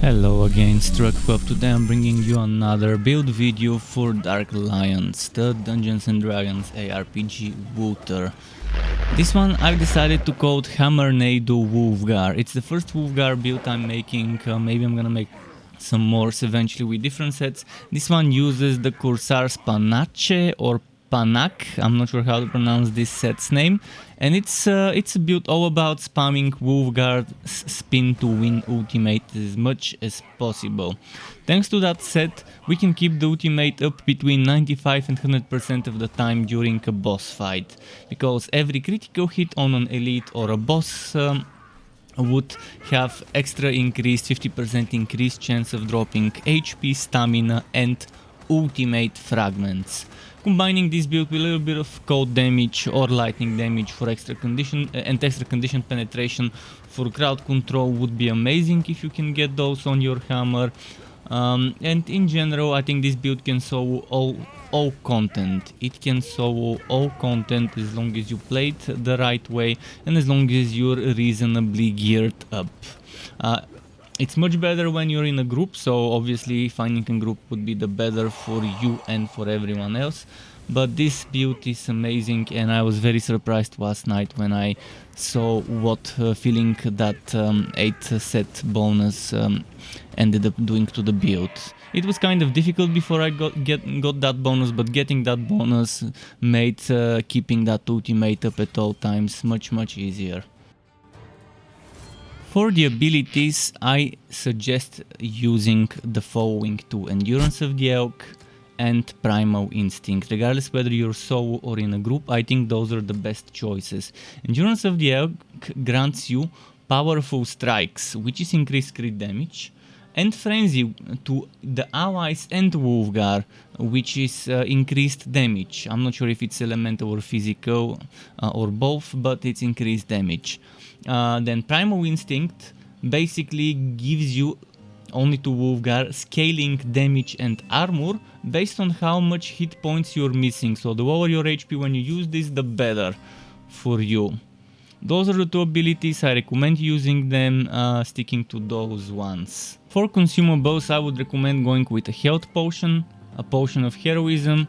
Hello again, Struck. Today I'm bringing you another build video for Dark Alliance, the Dungeons & Dragons aRPG Wooter. This one I've decided to call HAMMERNADO Wulfgar. It's the first Wulfgar build I'm making. Maybe I'm gonna make some more eventually with different sets. This one uses the Corsair Set or Panak, I'm not sure how to pronounce this set's name, and it's a build all about spamming Wulfgar's spin to win ultimate as much as possible. Thanks to that set, we can keep the ultimate up between 95 and 100% of the time during a boss fight, because every critical hit on an elite or a boss would have extra increased 50% increased chance of dropping HP, stamina and ultimate fragments. Combining this build with a little bit of cold damage or lightning damage for extra condition and extra condition penetration for crowd control would be amazing if you can get those on your hammer. And in general, I think this build can solve all content. It can solve all content as long as you play it the right way and as long as you're reasonably geared up. It's much better when you're in a group, so obviously finding a group would be the better for you and for everyone else. But this build is amazing, and I was very surprised last night when I saw what feeling that 8 set bonus ended up doing to the build. It was kind of difficult before I got that bonus, but getting that bonus made keeping that ultimate up at all times much easier. For the abilities, I suggest using the following two: Endurance of the Elk and Primal Instinct. Regardless whether you're solo or in a group, I think those are the best choices. Endurance of the Elk grants you powerful strikes, which is increased crit damage, and Frenzy to the allies and Wulfgar, which is increased damage. I'm not sure if it's elemental or physical or both, but it's increased damage. Then Primal Instinct basically gives you only to Wulfgar scaling damage and armor based on how much hit points you're missing. So the lower your HP when you use this, the better for you. Those are the two abilities. I recommend using them, sticking to those ones. For consumables, I would recommend going with a health potion, a potion of heroism,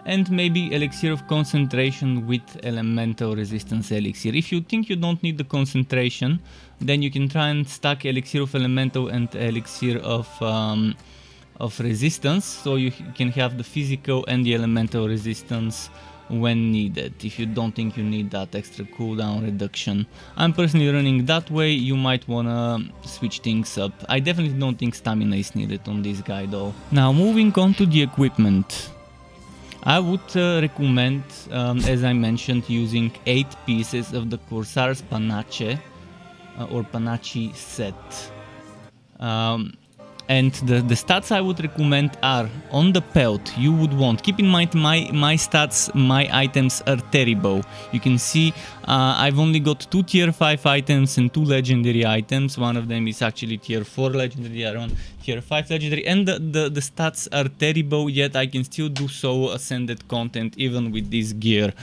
and maybe elixir of concentration with elemental resistance elixir. If you think you don't need the concentration, then you can try and stack elixir of elemental and elixir of resistance, so you can have the physical and the elemental resistance when needed, if you don't think you need that extra cooldown reduction. I'm personally running that way. You might wanna switch things up. I definitely don't think stamina is needed on this guy though. Now moving on to the equipment. I would recommend, as I mentioned, using 8 pieces of the Corsair's Panache or Panache set. And the stats I would recommend are: on the pelt, you would want, keep in mind my stats, my items are terrible. You can see I've only got 2 tier 5 items and 2 legendary items. One of them is actually tier 4 legendary, the other one tier 5 legendary, and the stats are terrible, yet I can still do so ascended content even with this gear,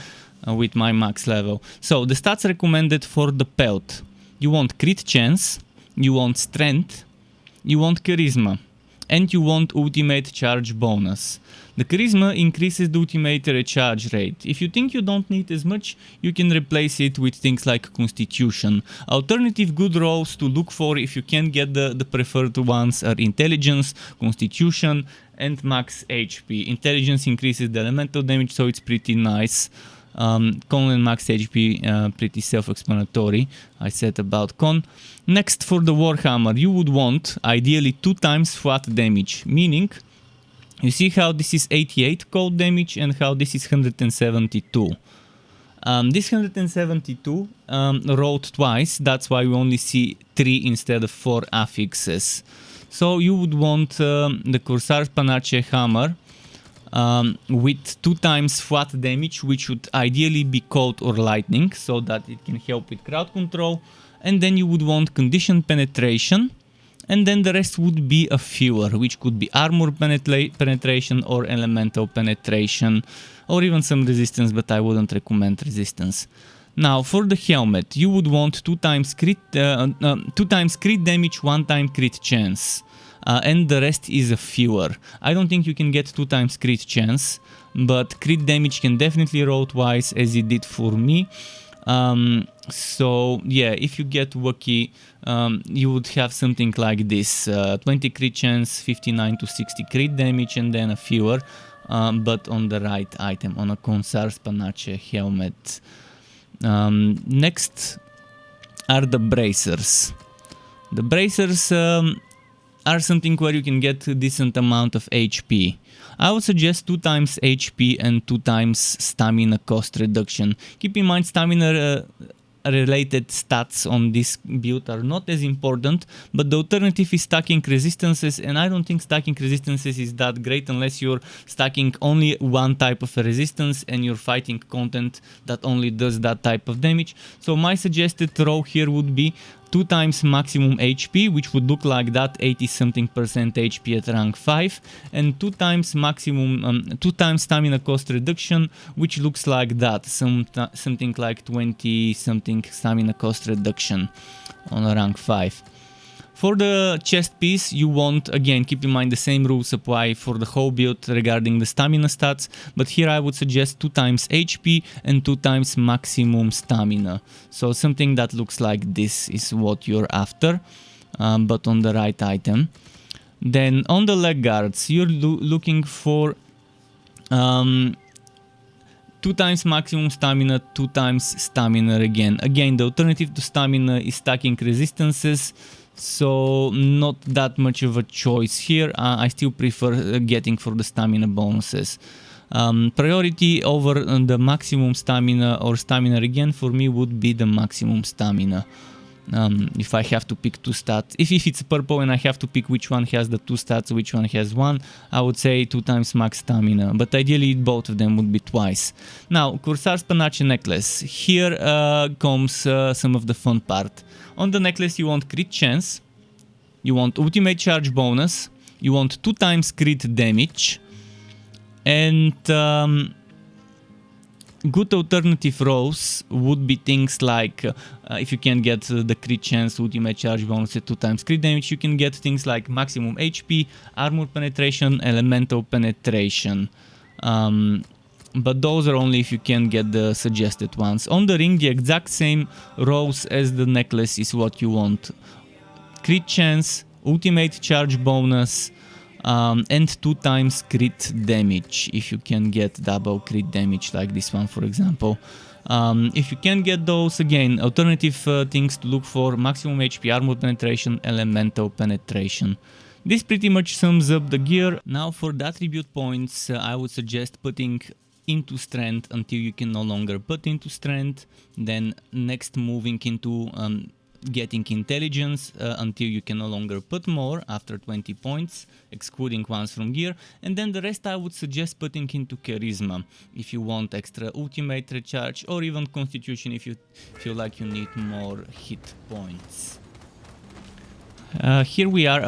with my max level. So the stats recommended for the pelt: you want crit chance, you want strength, you want charisma, and you want ultimate charge bonus. The charisma increases the ultimate recharge rate. If you think you don't need as much, you can replace it with things like constitution. Alternative good rolls to look for if you can't get the preferred ones are intelligence, constitution, and max HP. Intelligence increases the elemental damage, so it's pretty nice. Con and max HP, pretty self-explanatory. I said about con. Next, for the Warhammer, you would want ideally 2 times flat damage, meaning you see how this is 88 cold damage and how this is 172. This 172 rolled twice, that's why we only see 3 instead of 4 affixes. So you would want the Corsair Panache hammer with 2 times flat damage, which would ideally be cold or lightning, so that it can help with crowd control. And then you would want condition penetration, and then the rest would be a fewer, which could be armor penetration or elemental penetration, or even some resistance, but I wouldn't recommend resistance. Now for the helmet, you would want 2 times crit damage, 1 time crit chance. And the rest is a fewer. I don't think you can get 2 times crit chance, but crit damage can definitely roll twice, as it did for me. So yeah, if you get lucky, you would have something like this: 20 crit chance, 59 to 60 crit damage, and then a fewer, but on the right item, on a Corsair Set helmet. Next are the bracers. The bracers are something where you can get a decent amount of HP. I would suggest 2 times HP and 2 times stamina cost reduction. Keep in mind, stamina related stats on this build are not as important, but the alternative is stacking resistances, and I don't think stacking resistances is that great unless you're stacking only one type of a resistance and you're fighting content that only does that type of damage. So my suggested row here would be 2 times maximum HP, which would look like that, 80 something percent HP at rank 5, and 2 times maximum, 2 times stamina cost reduction, which looks like that, something like 20 something stamina cost reduction on a rank 5. For the chest piece, you want, again, keep in mind the same rules apply for the whole build regarding the stamina stats, but here I would suggest 2 times HP and 2 times maximum stamina. So something that looks like this is what you're after, but on the right item. Then on the leg guards, you're looking for 2 times maximum stamina, 2 times stamina again. Again, the alternative to stamina is stacking resistances, so not that much of a choice here. I still prefer getting for the stamina bonuses. Priority over the maximum stamina or stamina again for me would be the maximum stamina. If I have to pick 2 stats, if it's purple and I have to pick which one has the 2 stats, which one has 1, I would say 2 times max stamina, but ideally both of them would be twice. Now, Corsair Set necklace. Here comes some of the fun part. On the necklace you want crit chance, you want ultimate charge bonus, you want 2 times crit damage, and good alternative rows would be things like, if you can get the crit chance, ultimate charge bonus at 2 times crit damage, you can get things like maximum HP, armor penetration, elemental penetration. But those are only if you can get the suggested ones. On the ring, the exact same rows as the necklace is what you want. Crit chance, ultimate charge bonus, and 2 times crit damage, if you can get double crit damage like this one, for example. If you can get those, again, alternative things to look for: maximum HP, armor penetration, elemental penetration. This pretty much sums up the gear. Now for the attribute points, I would suggest putting into strength until you can no longer put into strength, then next moving into getting intelligence until you can no longer put more after 20 points, excluding ones from gear, and then the rest I would suggest putting into charisma if you want extra ultimate recharge, or even constitution if you feel like you need more hit points. Here we are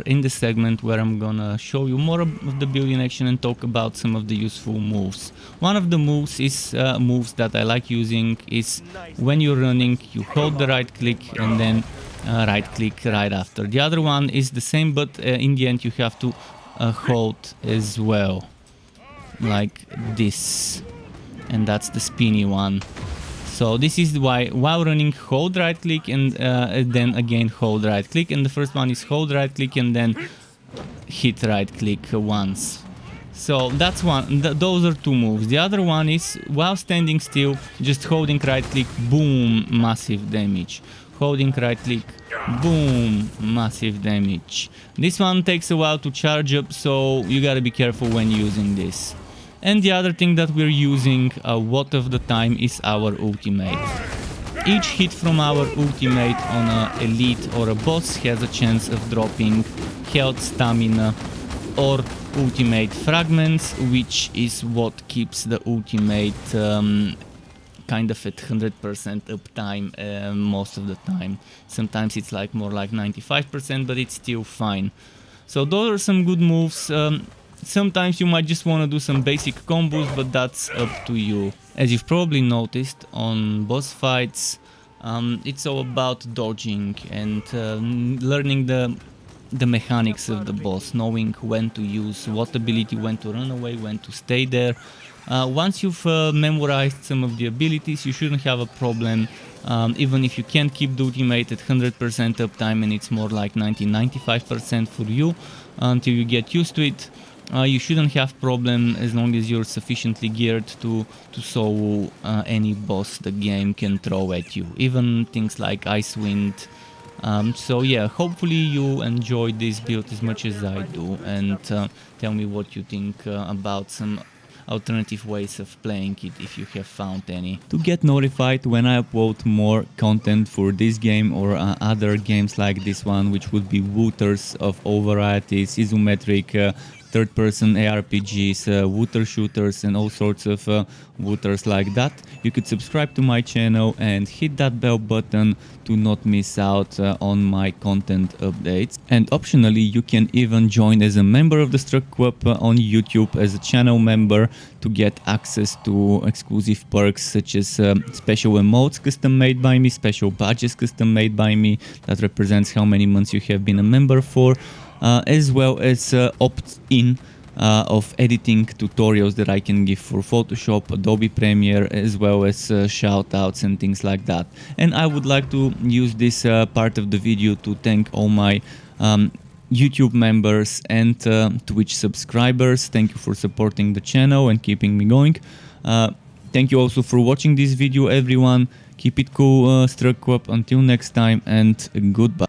in the segment where I'm gonna show you more of the build in action and talk about some of the useful moves. One of the moves is moves that I like using is when you're running, you hold the right click and then right click right after. The other one is the same, but in the end you have to hold as well, like this, and that's the spinny one. So this is why while running, hold right click and then again hold right click, and the first one is hold right click and then hit right click once. So that's one, those are 2 moves. The other one is while standing still, just holding right click, boom, massive damage. Holding right click, boom, massive damage. This one takes a while to charge up, so you gotta be careful when using this. And the other thing that we're using a lot of the time is our ultimate. Each hit from our ultimate on an elite or a boss has a chance of dropping health, stamina, or ultimate fragments, which is what keeps the ultimate kind of at 100% uptime most of the time. Sometimes it's like more like 95%, but it's still fine. So those are some good moves. Sometimes you might just want to do some basic combos, but that's up to you. As you've probably noticed on boss fights, it's all about dodging and learning the mechanics of the boss, knowing when to use what ability, when to run away, when to stay there. Once you've memorized some of the abilities, you shouldn't have a problem. Even if you can't keep the ultimate at 100% uptime and it's more like 90-95% for you, until you get used to it, you shouldn't have problem as long as you're sufficiently geared to solo any boss the game can throw at you, even things like Ice Wind. So yeah, hopefully you enjoyed this build as much as I do, and tell me what you think about some alternative ways of playing it if you have found any. To get notified when I upload more content for this game or other games like this one, which would be Wooters of all varieties, isometric third-person aRPGs, Wooter shooters and all sorts of Wooters like that, you could subscribe to my channel and hit that bell button to not miss out on my content updates. And optionally, you can even join as a member of the Struck Club on YouTube as a channel member to get access to exclusive perks such as special emotes custom made by me, special badges custom made by me that represents how many months you have been a member for, as well as opt-in of editing tutorials that I can give for Photoshop, Adobe Premiere, as well as shoutouts and things like that. And I would like to use this part of the video to thank all my YouTube members and Twitch subscribers. Thank you for supporting the channel and keeping me going. Thank you also for watching this video, everyone. Keep it cool, Struck Club. Until next time, and goodbye.